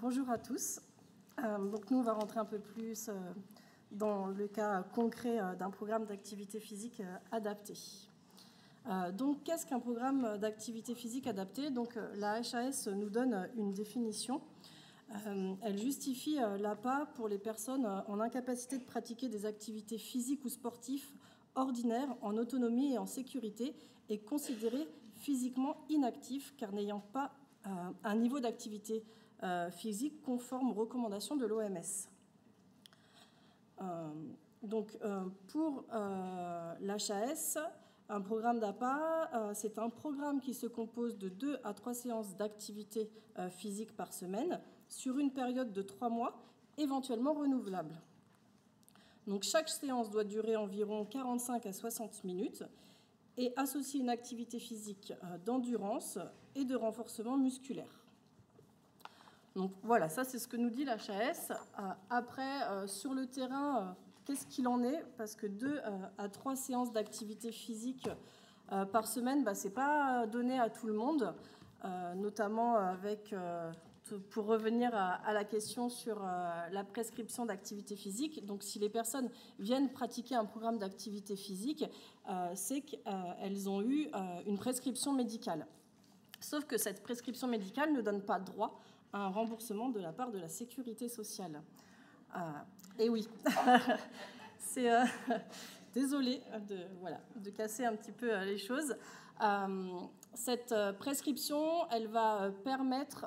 Bonjour à tous. Donc nous, on va rentrer un peu plus dans le cas concret d'un programme d'activité physique adapté. Donc, qu'est-ce qu'un programme d'activité physique adapté? Donc, la HAS nous donne une définition. Elle justifie l'APA pour les personnes en incapacité de pratiquer des activités physiques ou sportives ordinaires en autonomie et en sécurité et considérées physiquement inactifs car n'ayant pas un niveau d'activité physique conforme aux recommandations de l'OMS. Pour l'HAS, un programme d'APA, c'est un programme qui se compose de 2 à 3 séances d'activité physique par semaine sur une période de 3 mois, éventuellement renouvelable. Donc, chaque séance doit durer environ 45 à 60 minutes et associer une activité physique d'endurance et de renforcement musculaire. Donc voilà, ça c'est ce que nous dit l'HAS. Après, sur le terrain, qu'est-ce qu'il en est? Parce que 2 à 3 séances d'activité physique par semaine, ce n'est pas donné à tout le monde, notamment avec, pour revenir à la question sur la prescription d'activité physique. Donc si les personnes viennent pratiquer un programme d'activité physique, c'est qu'elles ont eu une prescription médicale. Sauf que cette prescription médicale ne donne pas droit à un remboursement de la part de la sécurité sociale. Et oui, c'est désolée de casser un petit peu les choses. Cette prescription, elle va permettre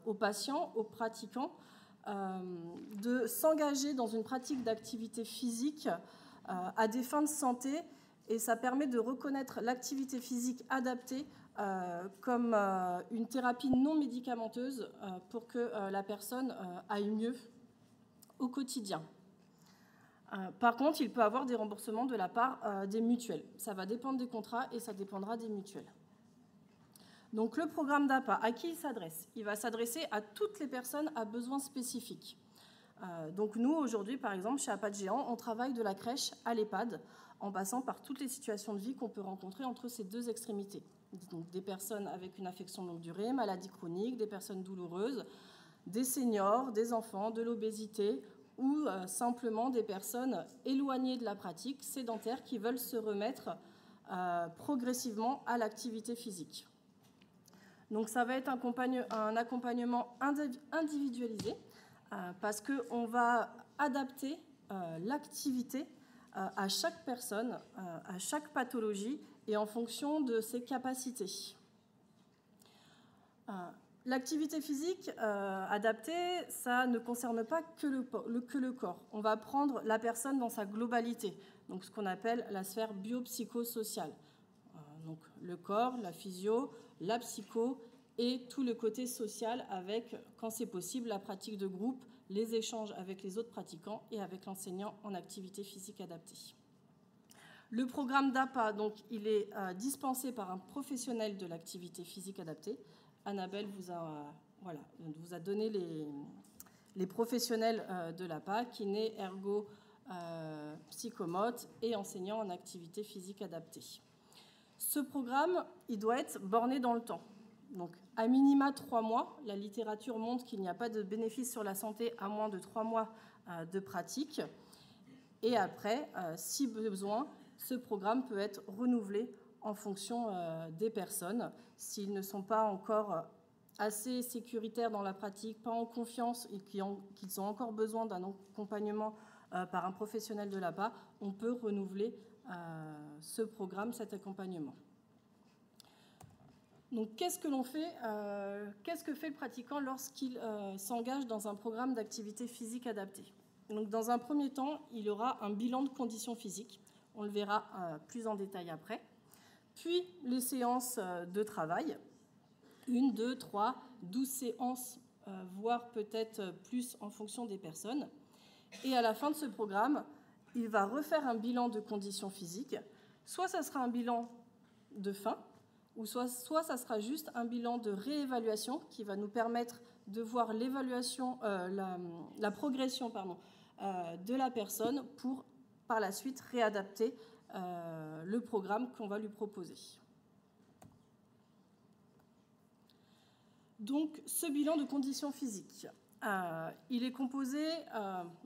aux patients, aux pratiquants, de s'engager dans une pratique d'activité physique à des fins de santé, et ça permet de reconnaître l'activité physique adaptée comme une thérapie non médicamenteuse pour que la personne aille mieux au quotidien. Par contre, il peut y avoir des remboursements de la part des mutuelles. Ça va dépendre des contrats et ça dépendra des mutuelles. Donc le programme d'APA, à qui il s'adresse? Il va s'adresser à toutes les personnes à besoins spécifiques. Donc nous, aujourd'hui, par exemple, chez APA de Géant, on travaille de la crèche à l'EHPAD en passant par toutes les situations de vie qu'on peut rencontrer entre ces deux extrémités. Donc, des personnes avec une affection longue durée, maladie chronique, des personnes douloureuses, des seniors, des enfants, de l'obésité ou simplement des personnes éloignées de la pratique, sédentaires, qui veulent se remettre progressivement à l'activité physique. Donc ça va être un accompagnement individualisé parce qu'on va adapter l'activité à chaque personne, à chaque pathologie et en fonction de ses capacités. L'activité physique adaptée, ça ne concerne pas que le corps. On va prendre la personne dans sa globalité, donc ce qu'on appelle la sphère biopsychosociale. Donc le corps, la physio, la psycho et tout le côté social avec, quand c'est possible, la pratique de groupe, les échanges avec les autres pratiquants et avec l'enseignant en activité physique adaptée. Le programme d'APA, donc, il est dispensé par un professionnel de l'activité physique adaptée. Annabelle vous a donné les professionnels de l'APA, kiné, ergo, psychomote et enseignant en activité physique adaptée. Ce programme, il doit être borné dans le temps. Donc, à minima 3 mois, la littérature montre qu'il n'y a pas de bénéfice sur la santé à moins de 3 mois de pratique. Et après, si besoin, ce programme peut être renouvelé en fonction des personnes. S'ils ne sont pas encore assez sécuritaires dans la pratique, pas en confiance et qu'ils ont encore besoin d'un accompagnement par un professionnel de l'APA, on peut renouveler ce programme, cet accompagnement. Donc, qu'est-ce que l'on fait qu'est-ce que fait le pratiquant lorsqu'il s'engage dans un programme d'activité physique adaptée? Donc, dans un premier temps, il aura un bilan de conditions physiques. On le verra plus en détail après. Puis, les séances de travail. 1, 2, 3, 12 séances, voire peut-être plus en fonction des personnes. Et à la fin de ce programme, il va refaire un bilan de conditions physiques. Soit ça sera un bilan de fin, ou soit ça sera juste un bilan de réévaluation qui va nous permettre de voir l'évaluation, la progression de la personne pour par la suite réadapter le programme qu'on va lui proposer. Donc, ce bilan de conditions physiques, il est composé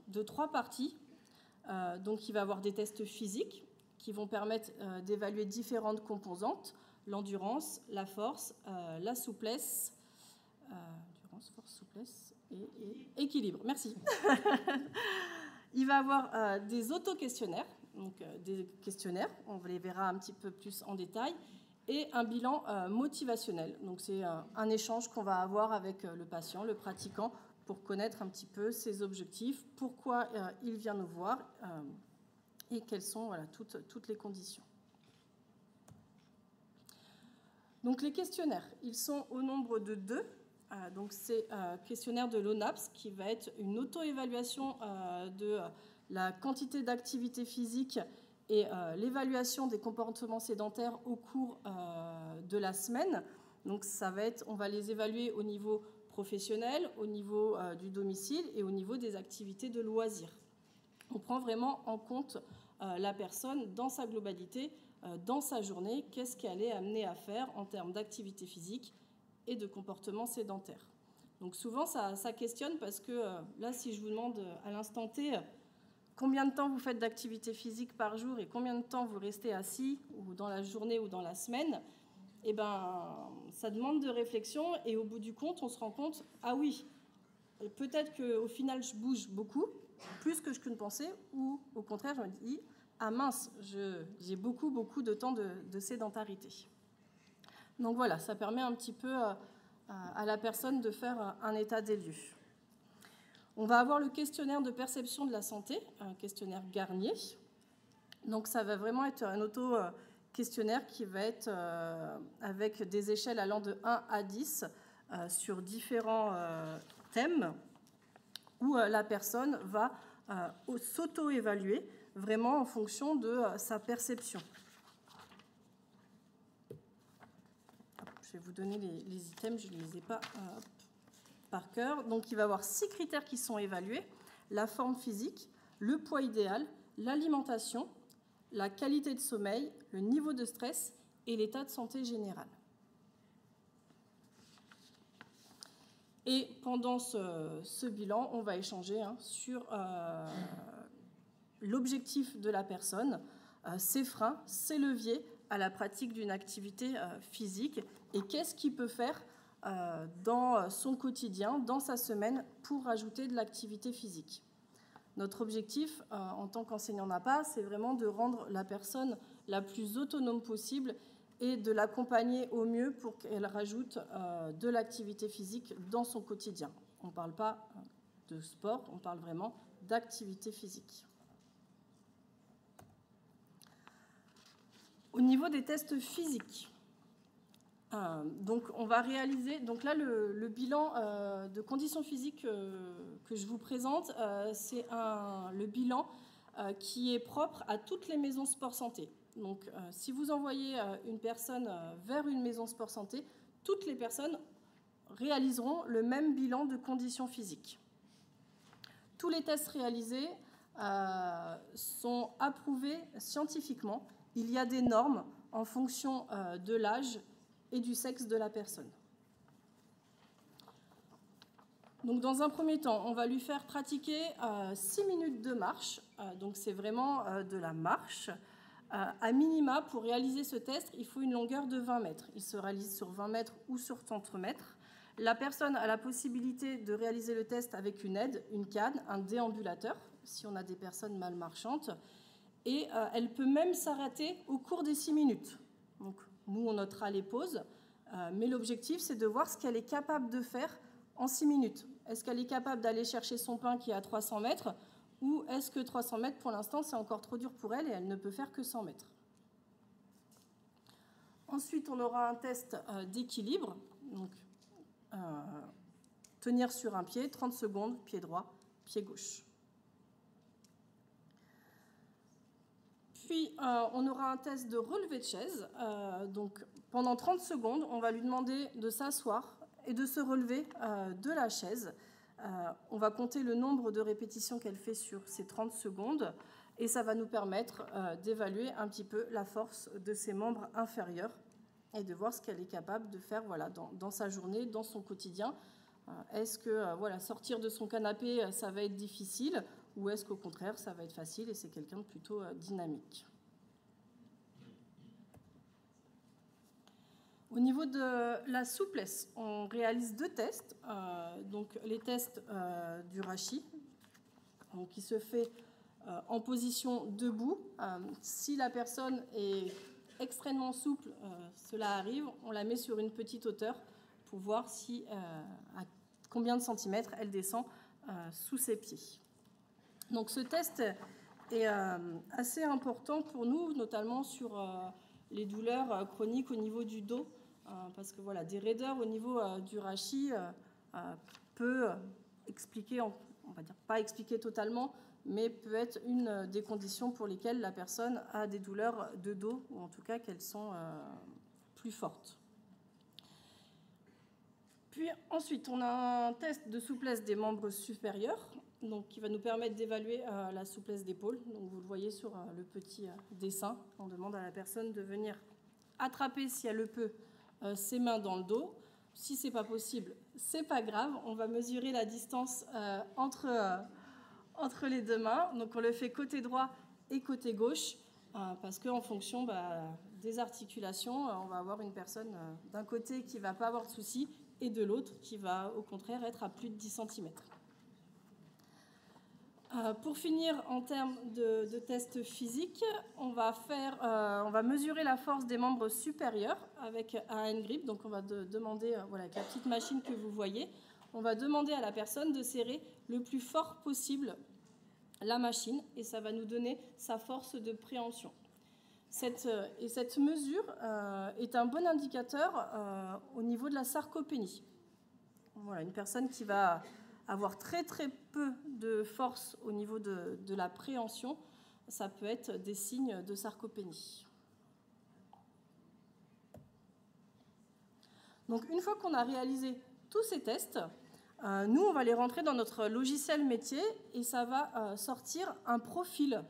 de 3 parties. Donc, il va y avoir des tests physiques qui vont permettre d'évaluer différentes composantes, l'endurance, la force, la souplesse, endurance, force, souplesse et équilibre. Merci. Il va y avoir des auto-questionnaires, donc des questionnaires, on les verra un petit peu plus en détail, et un bilan motivationnel. Donc c'est un échange qu'on va avoir avec le patient, le pratiquant, pour connaître un petit peu ses objectifs, pourquoi il vient nous voir et quelles sont toutes les conditions. Donc les questionnaires, ils sont au nombre de 2. Donc c'est questionnaire de l'ONAPS qui va être une auto-évaluation de la quantité d'activité physique et l'évaluation des comportements sédentaires au cours de la semaine. Donc ça va être, on va les évaluer au niveau professionnel, au niveau du domicile et au niveau des activités de loisirs. On prend vraiment en compte la personne dans sa globalité, dans sa journée, qu'est-ce qu'elle est amenée à faire en termes d'activité physique et de comportement sédentaire. Donc souvent, ça questionne parce que là, si je vous demande à l'instant T combien de temps vous faites d'activité physique par jour et combien de temps vous restez assis ou dans la journée ou dans la semaine, eh ben, ça demande de réflexion et au bout du compte, on se rend compte, ah oui, peut-être qu'au final, je bouge beaucoup, plus que je ne pensais, ou au contraire, je me dis, ah mince, j'ai beaucoup de temps de sédentarité. Donc voilà, ça permet un petit peu à la personne de faire un état des lieux. On va avoir le questionnaire de perception de la santé, un questionnaire Garnier. Donc ça va vraiment être un auto-questionnaire qui va être avec des échelles allant de 1 à 10 sur différents thèmes où la personne va s'auto-évaluer vraiment en fonction de sa perception. Je vais vous donner les items, je ne les ai pas par cœur. Donc il va y avoir 6 critères qui sont évalués: la forme physique, le poids idéal, l'alimentation, la qualité de sommeil, le niveau de stress et l'état de santé général. Et pendant ce bilan, on va échanger sur l'objectif de la personne, ses freins, ses leviers à la pratique d'une activité physique et qu'est-ce qu'il peut faire dans son quotidien, dans sa semaine, pour ajouter de l'activité physique. Notre objectif en tant qu'enseignant NAPA, c'est vraiment de rendre la personne la plus autonome possible et de l'accompagner au mieux pour qu'elle rajoute de l'activité physique dans son quotidien. On ne parle pas de sport, on parle vraiment d'activité physique. Au niveau des tests physiques, donc on va réaliser, donc là le bilan de conditions physiques que je vous présente, c'est le bilan qui est propre à toutes les maisons sport santé. Donc si vous envoyez une personne vers une maison sport santé, toutes les personnes réaliseront le même bilan de conditions physiques. Tous les tests réalisés sont approuvés scientifiquement. Il y a des normes en fonction de l'âge et du sexe de la personne. Donc, dans un premier temps, on va lui faire pratiquer 6 minutes de marche. Donc, c'est vraiment de la marche. À minima, pour réaliser ce test, il faut une longueur de 20 mètres. Il se réalise sur 20 mètres ou sur 30 mètres. La personne a la possibilité de réaliser le test avec une aide, une canne, un déambulateur, si on a des personnes mal marchantes. Et elle peut même s'arrêter au cours des 6 minutes. Donc, nous, on notera les pauses. Mais l'objectif, c'est de voir ce qu'elle est capable de faire en 6 minutes. Est-ce qu'elle est capable d'aller chercher son pain qui est à 300 mètres ou est-ce que 300 mètres, pour l'instant, c'est encore trop dur pour elle et elle ne peut faire que 100 mètres. Ensuite, on aura un test d'équilibre. Donc, tenir sur un pied, 30 secondes, pied droit, pied gauche. Puis, on aura un test de relevé de chaise. Donc, pendant 30 secondes, on va lui demander de s'asseoir et de se relever de la chaise. On va compter le nombre de répétitions qu'elle fait sur ces 30 secondes et ça va nous permettre d'évaluer un petit peu la force de ses membres inférieurs et de voir ce qu'elle est capable de faire voilà, dans sa journée, dans son quotidien. Est-ce que voilà, sortir de son canapé, ça va être difficile, ou est-ce qu'au contraire, ça va être facile et c'est quelqu'un de plutôt dynamique. Au niveau de la souplesse, on réalise 2 tests. Donc les tests du Rashi, qui se fait en position debout. Si la personne est extrêmement souple, cela arrive, on la met sur une petite hauteur pour voir à combien de centimètres elle descend sous ses pieds. Donc ce test est assez important pour nous, notamment sur les douleurs chroniques au niveau du dos, parce que voilà, des raideurs au niveau du rachis peut expliquer, on va dire pas expliquer totalement, mais peut être une des conditions pour lesquelles la personne a des douleurs de dos, ou en tout cas qu'elles sont plus fortes. Puis ensuite, on a un test de souplesse des membres supérieurs, donc, qui va nous permettre d'évaluer la souplesse d'épaule. Donc, vous le voyez sur le petit dessin. On demande à la personne de venir attraper, si elle le peut, ses mains dans le dos. Si ce n'est pas possible, ce n'est pas grave. On va mesurer la distance entre les 2 mains. Donc, on le fait côté droit et côté gauche, parce qu'en fonction des articulations, on va avoir une personne d'un côté qui ne va pas avoir de soucis et de l'autre qui va au contraire être à plus de 10 cm. Pour finir, en termes de tests physiques, on va mesurer la force des membres supérieurs avec un hand grip. Donc on va demander, voilà, avec la petite machine que vous voyez, on va demander à la personne de serrer le plus fort possible la machine et ça va nous donner sa force de préhension. Cette mesure est un bon indicateur au niveau de la sarcopénie. Voilà, une personne qui va avoir très très peu de force au niveau de la préhension, ça peut être des signes de sarcopénie. Donc une fois qu'on a réalisé tous ces tests, nous on va les rentrer dans notre logiciel métier et ça va sortir un profil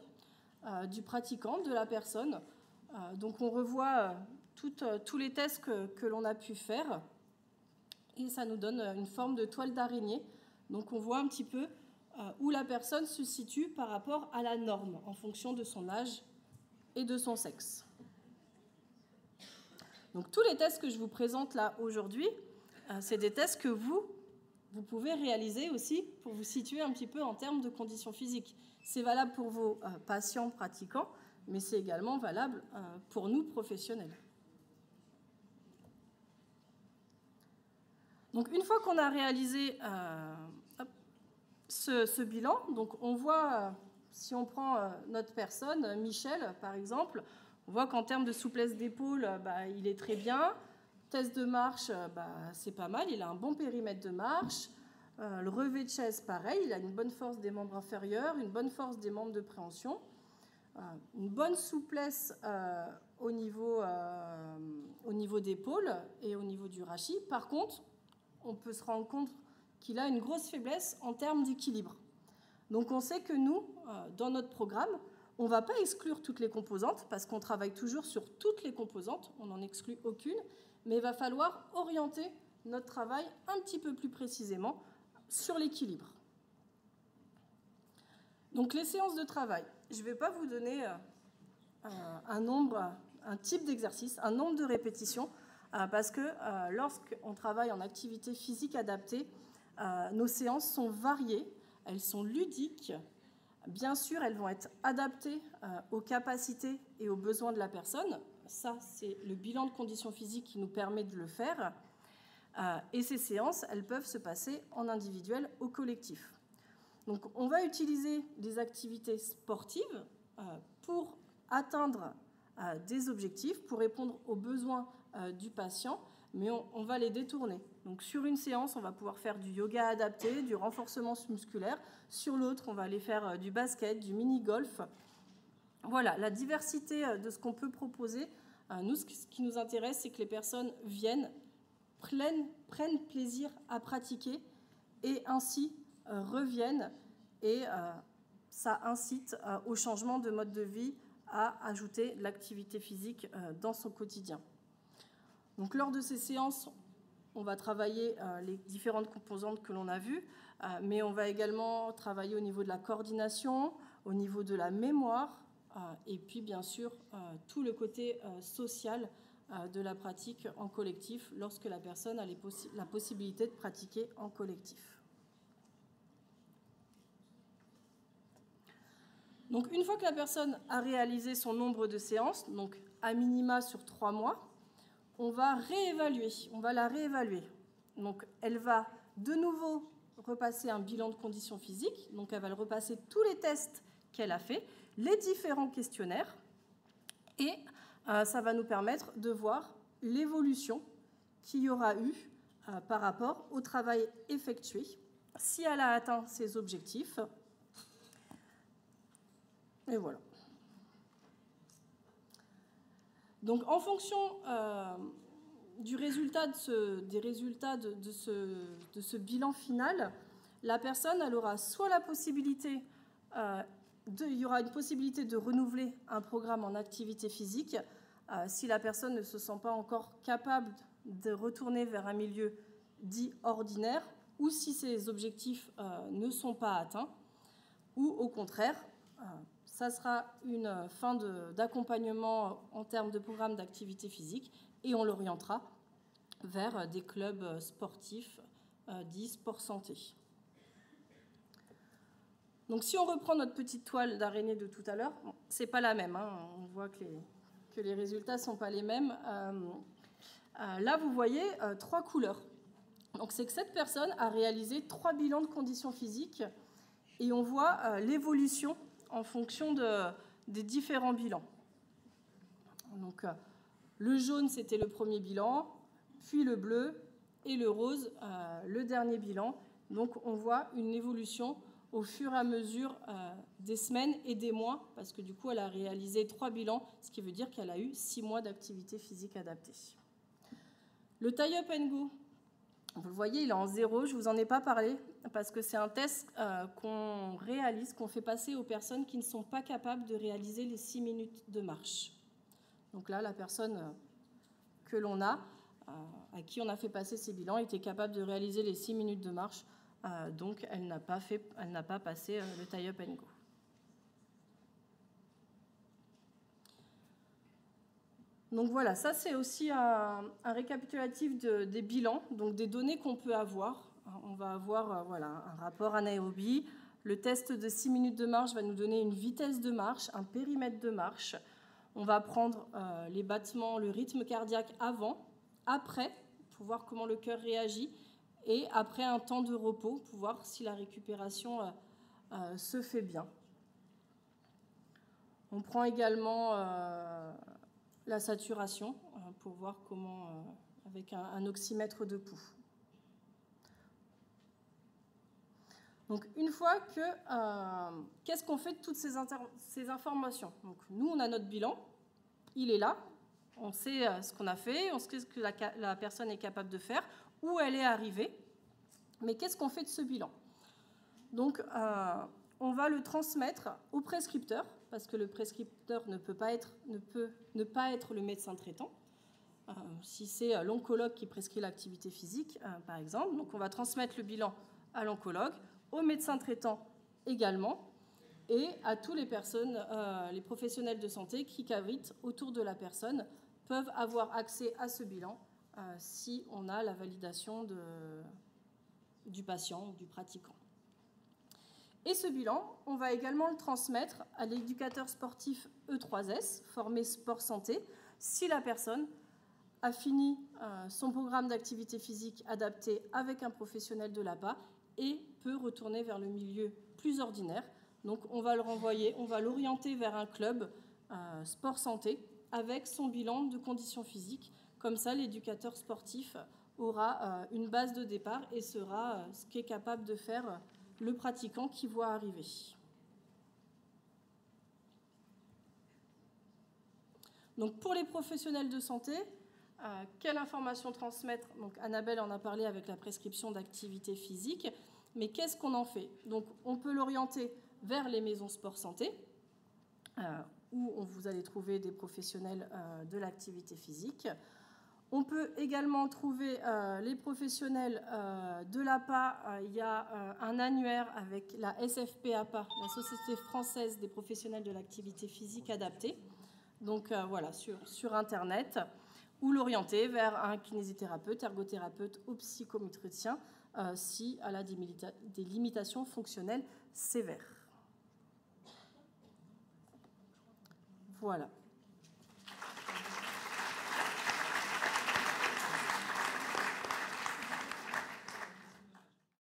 du pratiquant, de la personne. Donc on revoit tous les tests que l'on a pu faire et ça nous donne une forme de toile d'araignée. Donc on voit un petit peu où la personne se situe par rapport à la norme en fonction de son âge et de son sexe. Donc tous les tests que je vous présente là aujourd'hui, c'est des tests que vous pouvez réaliser aussi pour vous situer un petit peu en termes de conditions physiques. C'est valable pour vos patients pratiquants, mais c'est également valable pour nous professionnels. Donc une fois qu'on a réalisé ce bilan, donc on voit, si on prend notre personne, Michel par exemple, on voit qu'en termes de souplesse d'épaule, il est très bien. Test de marche, c'est pas mal, il a un bon périmètre de marche. Le relevé de chaise, pareil, il a une bonne force des membres inférieurs, une bonne force des membres de préhension, une bonne souplesse au niveau d'épaule et au niveau du rachis. Par contre, on peut se rendre compte qu'il a une grosse faiblesse en termes d'équilibre. Donc on sait que nous, dans notre programme, on ne va pas exclure toutes les composantes parce qu'on travaille toujours sur toutes les composantes, on n'en exclut aucune, mais il va falloir orienter notre travail un petit peu plus précisément sur l'équilibre. Donc les séances de travail, je ne vais pas vous donner un type d'exercice, un nombre de répétitions, parce que lorsqu'on travaille en activité physique adaptée, nos séances sont variées, elles sont ludiques. Bien sûr, elles vont être adaptées aux capacités et aux besoins de la personne. Ça, c'est le bilan de conditions physiques qui nous permet de le faire. Et ces séances, elles peuvent se passer en individuel ou collectif. Donc, on va utiliser des activités sportives pour atteindre des objectifs, pour répondre aux besoins du patient, mais on va les détourner. Donc, sur une séance, on va pouvoir faire du yoga adapté, du renforcement musculaire. Sur l'autre, on va aller faire du basket, du mini-golf. Voilà, la diversité de ce qu'on peut proposer. Nous, ce qui nous intéresse, c'est que les personnes viennent, prennent plaisir à pratiquer et ainsi reviennent. Et ça incite au changement de mode de vie, à ajouter l'activité physique dans son quotidien. Donc, lors de ces séances, on va travailler les différentes composantes que l'on a vues, mais on va également travailler au niveau de la coordination, au niveau de la mémoire, et puis bien sûr tout le côté social de la pratique en collectif lorsque la personne a la possibilité de pratiquer en collectif. Donc une fois que la personne a réalisé son nombre de séances, donc à minima sur 3 mois, on va la réévaluer. Donc elle va de nouveau repasser un bilan de conditions physiques, donc elle va repasser tous les tests qu'elle a fait, les différents questionnaires, et ça va nous permettre de voir l'évolution qu'il y aura eu par rapport au travail effectué, si elle a atteint ses objectifs. Et voilà. Donc en fonction des résultats de ce bilan final, la personne elle aura soit la possibilité il y aura une possibilité de renouveler un programme en activité physique si la personne ne se sent pas encore capable de retourner vers un milieu dit ordinaire, ou si ses objectifs ne sont pas atteints, ou au contraire, ça sera une fin d'accompagnement en termes de programme d'activité physique et on l'orientera vers des clubs sportifs dits sport santé. Donc si on reprend notre petite toile d'araignée de tout à l'heure, c'est pas la même, hein, on voit que les résultats ne sont pas les mêmes. Là, vous voyez 3 couleurs. Donc c'est que cette personne a réalisé 3 bilans de conditions physiques et on voit l'évolution en fonction des différents bilans. Donc le jaune, c'était le premier bilan, puis le bleu et le rose, le dernier bilan. Donc on voit une évolution au fur et à mesure des semaines et des mois, parce que du coup, elle a réalisé 3 bilans, ce qui veut dire qu'elle a eu 6 mois d'activité physique adaptée. Le tie-up and go, vous le voyez, il est en 0, je ne vous en ai pas parlé, parce que c'est un test qu'on réalise, qu'on fait passer aux personnes qui ne sont pas capables de réaliser les 6 minutes de marche. Donc là, la personne que l'on a, à qui on a fait passer ces bilans, était capable de réaliser les 6 minutes de marche. Donc, elle n'a pas passé le tie-up and go. Donc voilà, ça c'est aussi un récapitulatif des bilans, donc des données qu'on peut avoir. On va avoir voilà, un rapport anaérobie. Le test de 6 minutes de marche va nous donner une vitesse de marche, un périmètre de marche. On va prendre les battements, le rythme cardiaque avant, après, pour voir comment le cœur réagit, et après un temps de repos, pour voir si la récupération se fait bien. On prend également la saturation pour voir comment, avec un oxymètre de pouls. Donc une fois que, qu'est-ce qu'on fait de toutes ces informations? Donc nous, on a notre bilan, il est là, on sait ce qu'on a fait, on sait ce que la personne est capable de faire, où elle est arrivée, mais qu'est-ce qu'on fait de ce bilan? Donc on va le transmettre au prescripteur, parce que le prescripteur ne peut ne pas être le médecin traitant, si c'est l'oncologue qui prescrit l'activité physique, par exemple. Donc on va transmettre le bilan à l'oncologue, au médecin traitant également, et à tous les professionnels de santé qui gravitent autour de la personne peuvent avoir accès à ce bilan si on a la validation du patient ou du pratiquant. Et ce bilan, on va également le transmettre à l'éducateur sportif E3S, formé sport santé, si la personne a fini son programme d'activité physique adapté avec un professionnel de l'APA et peut retourner vers le milieu plus ordinaire. Donc on va le renvoyer, on va l'orienter vers un club sport santé avec son bilan de conditions physiques. Comme ça, l'éducateur sportif aura une base de départ et sera ce qu'est capable de faire le pratiquant qui voit arriver. Donc pour les professionnels de santé, quelle information transmettre? Donc Annabelle en a parlé avec la prescription d'activité physique, mais qu'est-ce qu'on en fait? Donc on peut l'orienter vers les maisons sport santé, où vous allez trouver des professionnels de l'activité physique. On peut également trouver les professionnels de l'APA. Il y a un annuaire avec la SFP-APA, la Société française des professionnels de l'activité physique adaptée. Donc voilà, sur Internet, ou l'orienter vers un kinésithérapeute, ergothérapeute ou psychomotricien si elle a des limitations fonctionnelles sévères. Voilà.